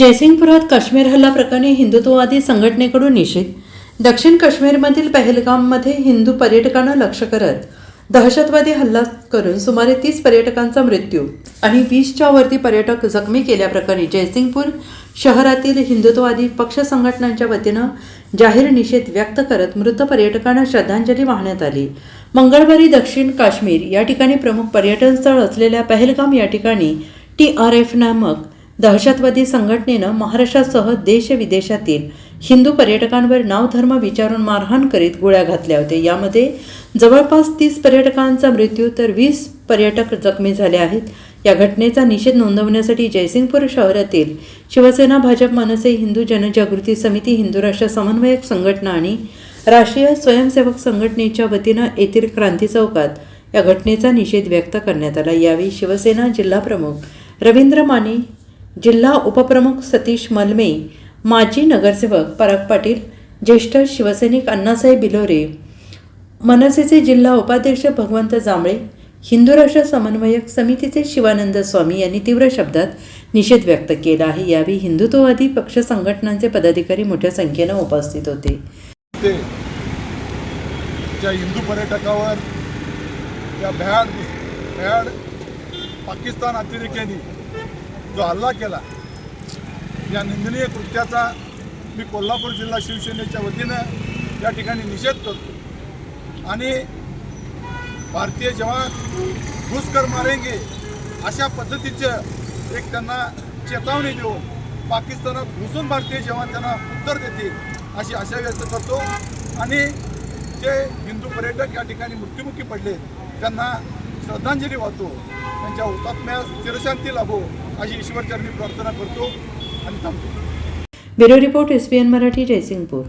जयसिंगपुरात काश्मीर हल्ला प्रकरणी हिंदुत्ववादी संघटनेकडून निषेध. दक्षिण काश्मीरमधील पहलगाममध्ये हिंदू पर्यटकांना लक्ष्य करत दहशतवादी हल्ला करून सुमारे 30 पर्यटकांचा मृत्यू आणि 20च्या वरती पर्यटक जखमी केल्याप्रकरणी जयसिंगपूर शहरातील हिंदुत्ववादी पक्ष संघटनांच्या वतीनं जाहीर निषेध व्यक्त करत मृत पर्यटकांना श्रद्धांजली वाहण्यात आली. मंगळवारी दक्षिण काश्मीर या ठिकाणी प्रमुख पर्यटन स्थळ असलेल्या पहलगाम या ठिकाणी TRF नामक दहशतवादी संघटनेनं महाराष्ट्रासह देश-विदेशातील हिंदू पर्यटकांवर नाव धर्म विचारून मारहाण करीत गोळ्या घातल्या होत्या. यामध्ये जवळपास 30 पर्यटकांचा मृत्यू तर 20 पर्यटक जखमी झाले आहेत. या घटनेचा निषेध नोंदवण्यासाठी जयसिंगपूर शहरातील शिवसेना, भाजप, मनसे, हिंदू जनजागृती समिती, हिंदू राष्ट्र समन्वयक संघटना आणि राष्ट्रीय स्वयंसेवक संघटनेच्या वतीनं येथील क्रांती चौकात या घटनेचा निषेध व्यक्त करण्यात आला. यावेळी शिवसेना जिल्हाप्रमुख रवींद्र माने, जिल्हा उपप्रमुख सतीश मलमे, माजी नगरसेवक पराग पाटील, ज्येष्ठ शिवसैनिक अण्णासाहेब बिलोरे, मनसेचे जिल्हा उपाध्यक्ष भगवंत जांभळे, हिंदू राष्ट्र समन्वयक समितीचे शिवानंद स्वामी यांनी तीव्र शब्दात निषेध व्यक्त केला आहे. यावेळी हिंदुत्ववादी पक्ष संघटनांचे पदाधिकारी मोठ्या संख्येनं उपस्थित होते. ज्या हिंदू पर्यटकावर या भ्याड पाकिस्तान अतिरेक्यांनी जो हल्ला केला, या निंदनीय कृत्याचा मी कोल्हापूर जिल्हा शिवसेनेच्या वतीनं या ठिकाणी निषेध करतो आणि भारतीय जवान घुसकर मारेंगे अशा पद्धतीचं एक त्यांना चेतावणी देऊन पाकिस्तानात घुसून भारतीय जवान त्यांना उत्तर देतील अशी आशा व्यक्त करतो. आणि जे हिंदू पर्यटक या ठिकाणी मृत्युमुखी पडले त्यांना श्रद्धांजली वाहतो, त्यांच्या हुतात्म्यास चिरशांती लाभो अशी ईश्वरचरणी प्रार्थना करतो आणि थांबतो. Bureau report SBN Marathi, Jaysingpur.